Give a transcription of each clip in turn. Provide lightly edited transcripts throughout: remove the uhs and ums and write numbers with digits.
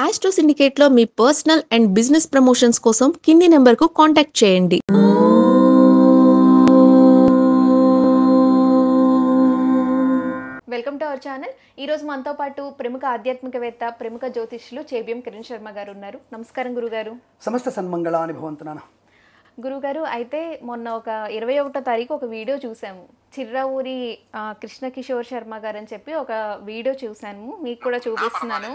Astro సిండికేట్లో మీ personal and business promotions కోసం కింది నెంబర్కు కాంటాక్ట్ చేయండి. Welcome to our channel. ఈరోజు మనతో పాటు ప్రముఖ ఆధ్యాత్మికవేత్త, ప్రముఖ జ్యోతిష్యులు చేబిఎం కిరణ్ శర్మ గారు ఉన్నారు. నమస్కారం గురుగారు. సమస్త సన్మంగళాని భవంతునాన. గురుగారు, అయితే మొన్న ఒక 21వ తారీఖు ఒక వీడియో చూసాము. చిర్రావూరి కృష్ణ కిషోర్ శర్మ గారు అని చెప్పి ఒక వీడియో చూసాను, మీకు కూడా చూపిస్తున్నాను.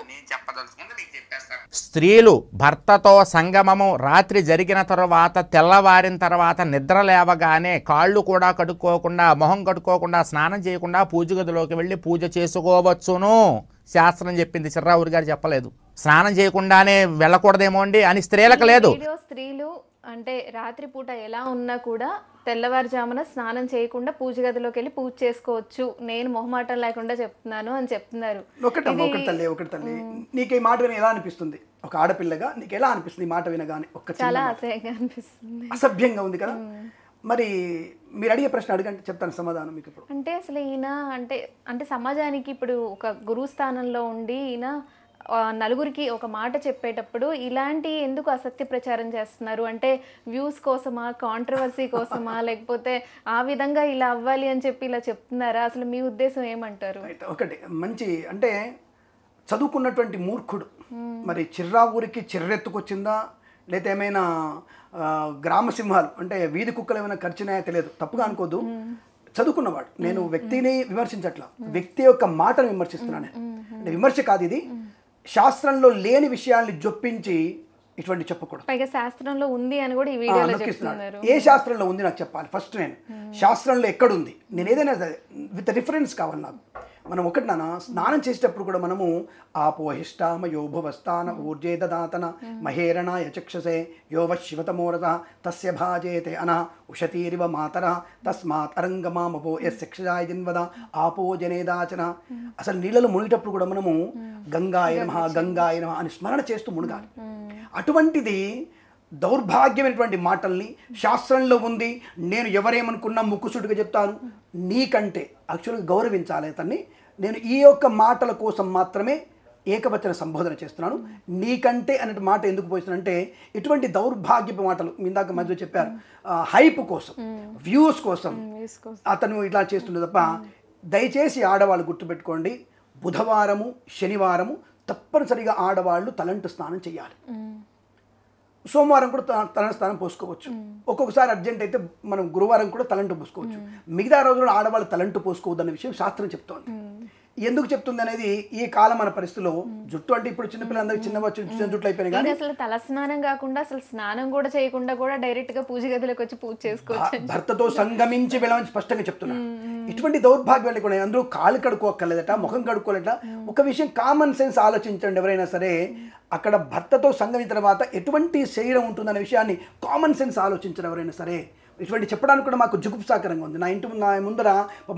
స్త్రీలు భర్తతో సంగమము రాత్రి జరిగిన తర్వాత తెల్లవారిన తర్వాత నిద్ర లేవగానే కాళ్ళు కూడా కడుక్కోకుండా, మొహం కడుక్కోకుండా, స్నానం చేయకుండా పూజ గదిలోకి వెళ్ళి పూజ చేసుకోవచ్చును. శాస్త్రం చెప్పింది, చిర్రావూరి గారు చెప్పలేదు. స్నానం చేయకుండానే వెళ్ళకూడదేమో అండి అని స్త్రీలకు లేదు. స్త్రీలు అంటే రాత్రి పూట ఎలా ఉన్నా కూడా తెల్లవారుజామున స్నానం చేయకుండా పూజ గదిలోకి వెళ్ళి పూజ చేసుకోవచ్చు, నేను మొహమాటం లేకుండా చెప్తున్నాను అని చెప్తున్నారు. ఒకటి తల్లి, నీకు ఈ మాట విన ఎలా అనిపిస్తుంది? ఒక ఆడపిల్లగా నీకు ఎలా అనిపిస్తుంది ఈ మాట వినగానే? చాలా అసహ్యంగా అనిపిస్తుంది, అసభ్యంగా ఉంది కదా. మరి మీరు అడిగే ప్రశ్న అడగండి, చెప్తాను సమాధానం మీకు. ఇప్పుడు అంటే అసలు ఈయన అంటే సమాజానికి ఇప్పుడు ఒక గురువు స్థానంలో ఉండి ఈయన నలుగురికి ఒక మాట చెప్పేటప్పుడు ఇలాంటి ఎందుకు అసత్య ప్రచారం చేస్తున్నారు? అంటే వ్యూస్ కోసమా, కాంట్రవర్సీ కోసమా, లేకపోతే ఆ విధంగా ఇలా అవ్వాలి అని చెప్పి ఇలా చెప్తున్నారా? అసలు మీ ఉద్దేశం ఏమంటారు? ఒకటి మంచి అంటే చదువుకున్నటువంటి మూర్ఖుడు మరి చిర్రావూరికి చిర్రెత్తుకొచ్చిందా, లేదా ఏమైనా గ్రామ సింహాలు అంటే వీధి కుక్కలు ఏమైనా ఖర్చునాయో తెలియదు, తప్పుగా అనుకోద్దు. చదువుకున్నవాడు, నేను వ్యక్తిని విమర్శించట్లా, వ్యక్తి యొక్క మాటను విమర్శిస్తున్నాను. అంటే విమర్శ కాదు ఇది. శాస్త్రంలో లేని విషయాల్ని జొప్పించి ఇటువంటి చెప్పకూడదు. పైగా శాస్త్రంలో ఉంది అని కూడా ఈ వీడియోలో చెప్తున్నారు. ఏ శాస్త్రంలో ఉంది నాకు చెప్పాలి ఫస్ట్. నేను శాస్త్రంలో ఎక్కడుంది, నేను ఏదైనా విత్ రిఫరెన్స్ కావాలి నాకు. మనం ఒకటి నాన్న, స్నానం చేసేటప్పుడు కూడా మనము ఆపోహిష్టామ యోభువస్థాన ఊర్జే దదాతన మహేరణ యచక్షసే యోవ శివతమోరత తస్య భాజేతే అన ఉషతీరివ మాతర తస్మాత్ అరంగమామపో యక్షజాయ జన్వద ఆపో జనేదాచన. అసలు నీళ్ళలో మునిగేటప్పుడు కూడా మనము గంగాయ నమః గంగాయ నమః అని స్మరణ చేస్తూ మునగాలి. అటువంటిది దౌర్భాగ్యమైనటువంటి మాటల్ని శాస్త్రంలో ఉంది, నేను ఎవరేమనుకున్నా ముక్కుసూటిగా చెప్తాను, నీకంటే యాక్చువల్గా గౌరవించాలి అతన్ని. నేను ఈ యొక్క మాటల కోసం మాత్రమే ఏకవచన సంబోధన చేస్తున్నాను. నీకంటే అనే మాట ఎందుకు పోయిస్తున్నానంటే, ఇటువంటి దౌర్భాగ్యపు మాటలు ఇందాక మధ్యలో చెప్పారు, హైప్ కోసం, వ్యూస్ కోసం అతను ఇట్లా చేస్తుండే తప్ప. దయచేసి ఆడవాళ్ళు గుర్తుపెట్టుకోండి, బుధవారము శనివారము తప్పనిసరిగా ఆడవాళ్ళు తలంటు స్నానం చేయాలి. సోమవారం కూడా తలంటు స్నానం పోసుకోవచ్చు. ఒక్కొక్కసారి అర్జెంట్ అయితే మనం గురువారం కూడా తలంటు పోసుకోవచ్చు. మిగతా రోజుల్లో ఆడవాళ్ళు తలంటు పోసుకోవద్దు అనే విషయం శాస్త్రం చెప్తోంది. ఎందుకు చెప్తుంది అనేది ఈ కాలం మన పరిస్థితిలో, జుట్టు అంటే ఇప్పుడు చిన్నపిల్లలందరికీ చిన్న జుట్లు అయిపోయినాయి కానీ అసలు తల స్నానం కాకుండా అసలు స్నానం కూడా చేయకుండా కూడా డైరెక్ట్ గా పూజ గదిలోకి వచ్చి పూజ చేసుకోవచ్చు. భర్తతో సంగమించి వెళ్ళమని స్పష్టంగా చెప్తున్నా. ఇటువంటి దౌర్భాగ్యాలు కూడా అందరూ కాళ్ళు కడుక్కోక్కర్లేదట, ముఖం కడుక్కోలేట. ఒక విషయం కామన్ సెన్స్ ఆలోచించండి ఎవరైనా సరే. అక్కడ భర్తతో సంగమించిన తర్వాత ఎటువంటి శరీరం ఉంటుందనే విషయాన్ని కామన్ సెన్స్ ఆలోచించడం ఎవరైనా సరే. ఇటువంటి చెప్పడానికి కూడా మాకు జుగుప్సాకరంగా ఉంది. నా ముందర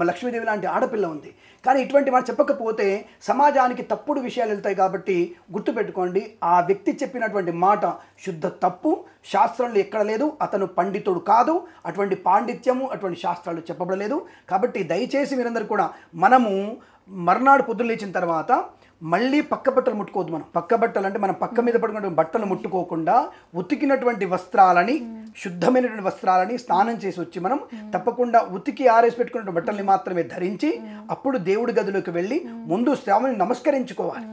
లక్ష్మీదేవి లాంటి ఆడపిల్ల ఉంది, కానీ ఇటువంటి మాట చెప్పకపోతే సమాజానికి తప్పుడు విషయాలు వెళ్తాయి. కాబట్టి గుర్తుపెట్టుకోండి, ఆ వ్యక్తి చెప్పినటువంటి మాట శుద్ధ తప్పు, శాస్త్రంలో ఎక్కడ లేదు, అతను పండితుడు కాదు, అటువంటి పాండిత్యము అటువంటి శాస్త్రాలు చెప్పబడలేదు. కాబట్టి దయచేసి మీరందరూ కూడా మనము మర్నాడు పొద్దున్న లేచిన తర్వాత మళ్ళీ పక్క బట్టలు ముట్టుకోవద్దు. మనం పక్క బట్టలు అంటే మనం పక్క మీద పడుకున్న బట్టలు ముట్టుకోకుండా ఉతికినటువంటి వస్త్రాలని, శుద్ధమైనటువంటి వస్త్రాలని స్నానం చేసి వచ్చి మనం తప్పకుండా ఉతికి ఆరేసి పెట్టుకున్న బట్టల్ని మాత్రమే ధరించి అప్పుడు దేవుడి గదిలోకి వెళ్ళి ముందు స్వామిని నమస్కరించుకోవాలి.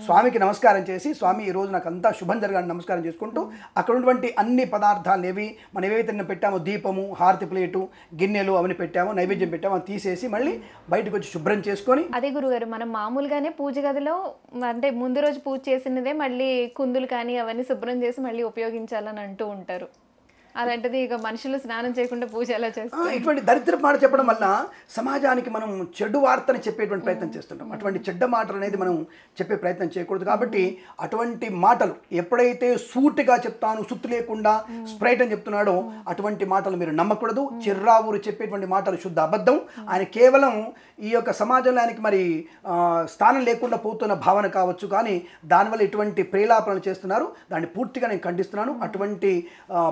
స్వామికి నమస్కారం చేసి, స్వామి ఈరోజు నాకు అంతా శుభం జరగాలని నమస్కారం చేసుకుంటూ అక్కడ ఉన్నటువంటి అన్ని పదార్థాలు ఏవి మనం ఏవైతే పెట్టామో, దీపము, హారతి ప్లేటు, గిన్నెలు అవన్నీ పెట్టామో, నైవేద్యం పెట్టామో అని తీసేసి మళ్ళీ బయటకు వచ్చి శుభ్రం చేసుకొని. అదే గురుగారు, మనం మామూలుగానే పూజ గదిలో అంటే ముందు రోజు పూజ చేసినదే మళ్ళీ కుందులు కానీ అవన్నీ శుభ్రం చేసి మళ్ళీ ఉపయోగించాలని అంటూ ఉంటారు. అలాంటిది ఇక మనుషులు స్నానం చేయకుండా పూజ ఎలా చేస్తారు? ఇటువంటి దరిద్ర మాట చెప్పడం వల్ల సమాజానికి మనం చెడు వార్తని చెప్పేటువంటి ప్రయత్నం చేస్తుంటాం. అటువంటి చెడ్డ మాటలు అనేది మనం చెప్పే ప్రయత్నం చేయకూడదు. కాబట్టి అటువంటి మాటలు ఎప్పుడైతే సూటిగా చెప్తాను, సుత్తు లేకుండా స్ప్రైట్ అని చెప్తున్నాడో అటువంటి మాటలు మీరు నమ్మకూడదు. చిర్రావూరు చెప్పేటువంటి మాటలు శుద్ధ అబద్ధం. ఆయన కేవలం ఈ యొక్క సమాజంలో ఆయనకి మరి స్థానం లేకుండా పోతున్న భావన కావచ్చు, కానీ దానివల్ల ఇటువంటి ప్రేలాపనలు చేస్తున్నారు. దాన్ని పూర్తిగా నేను ఖండిస్తున్నాను. అటువంటి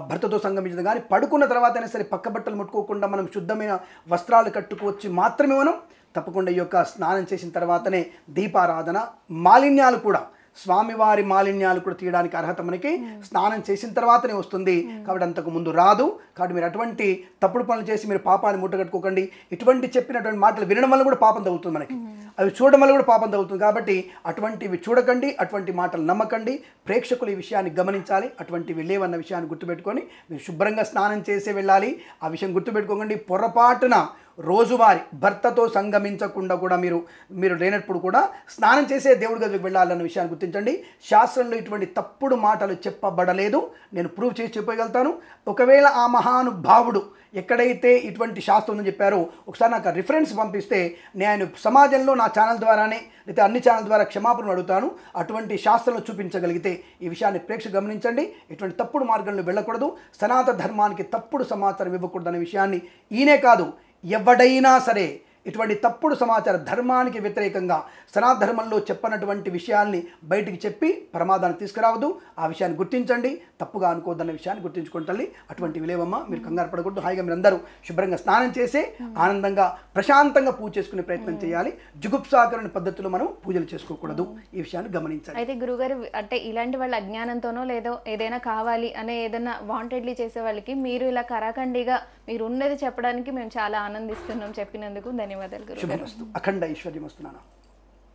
భర్తతో సంగమించదు కానీ పడుకున్న తర్వాత అయినా సరే పక్క బట్టలు ముట్టుకోకుండా మనం శుద్ధమైన వస్త్రాలు కట్టుకోవచ్చి మాత్రమే మనం తప్పకుండా ఈ యొక్క స్నానం చేసిన తర్వాతనే దీపారాధన, మాలిన్యాలు కూడా స్వామివారి మాలిన్యాలు కూడా తీయడానికి అర్హత మనకి స్నానం చేసిన తర్వాతనే వస్తుంది. కాబట్టి అంతకు ముందు రాదు. కాబట్టి మీరు అటువంటి తప్పుడు పనులు చేసి మీరు పాపాన్ని మూటగట్టుకోకండి. ఇటువంటి చెప్పినటువంటి మాటలు వినడం వల్ల కూడా పాపం తగ్గుతుంది మనకి, అవి చూడడం వల్ల కూడా పాపం తగ్గుతుంది. కాబట్టి అటువంటివి చూడకండి, అటువంటి మాటలు నమ్మకండి. ప్రేక్షకులు ఈ విషయాన్ని గమనించాలి. అటువంటివి లేవన్న విషయాన్ని గుర్తుపెట్టుకొని మీరు శుభ్రంగా స్నానం చేసే వెళ్ళాలి. ఆ విషయం గుర్తుపెట్టుకోకండి. పొరపాటున రోజువారి భర్తతో సంగమించకుండా కూడా మీరు లేనప్పుడు కూడా స్నానం చేసే దేవుడి గదికి వెళ్ళాలన్న విషయాన్ని గుర్తించండి. శాస్త్రంలో ఇటువంటి తప్పుడు మాటలు చెప్పబడలేదు. నేను ప్రూవ్ చేసి చెప్పగలుగుతాను. ఒకవేళ ఆ మహానుభావుడు ఎక్కడైతే ఇటువంటి శాస్త్రం ఉందని చెప్పారో ఒకసారి నాకు రిఫరెన్స్ పంపిస్తే నేను సమాజంలో నా ఛానల్ ద్వారానే లేదా అన్ని ఛానల్ ద్వారా క్షమాపణలు అడుగుతాను. అటువంటి శాస్త్రంలో చూపించగలిగితే ఈ విషయాన్ని ప్రేక్షకులు గమనించండి. ఇటువంటి తప్పుడు మార్గంలో వెళ్ళకూడదు. సనాతన ధర్మానికి తప్పుడు సమాచారం ఇవ్వకూడదు అనే విషయాన్ని ఈయనే కాదు ఎవడైనా సరే ఇటువంటి తప్పుడు సమాచారం ధర్మానికి వ్యతిరేకంగా సనాతన ధర్మంలో చెప్పనటువంటి విషయాల్ని బయటికి చెప్పి ప్రమాదాన్ని తీసుకురావద్దు. ఆ విషయాన్ని గుర్తించండి. తప్పుగా అనుకోవద్దన్న విషయాన్ని గుర్తించుకుంటాలి. అటువంటివి లేవమ్మా. మీరు కంగారు పడకూడదు. హాయిగా మీరు అందరూ శుభ్రంగా స్నానం చేసి ఆనందంగా ప్రశాంతంగా పూజ చేసుకునే ప్రయత్నం చేయాలి. జుగుప్సాకరణ పద్ధతిలో మనం పూజలు చేసుకోకూడదు. ఈ విషయాన్ని గమనించాలి. అయితే గురుగారు అంటే ఇలాంటి వాళ్ళ అజ్ఞానంతోనో లేదో ఏదైనా కావాలి అనే ఏదైనా వాంటెడ్లీ చేసే వాళ్ళకి మీరు ఇలా కరాఖండిగా మీరు ఉన్నది చెప్పడానికి మేము చాలా ఆనందిస్తున్నాం. చెప్పినందుకు ధన్యవాదాలు గురుగారు. శుభమస్తు. అఖండ ఐశ్వర్యమస్తు నాన్న.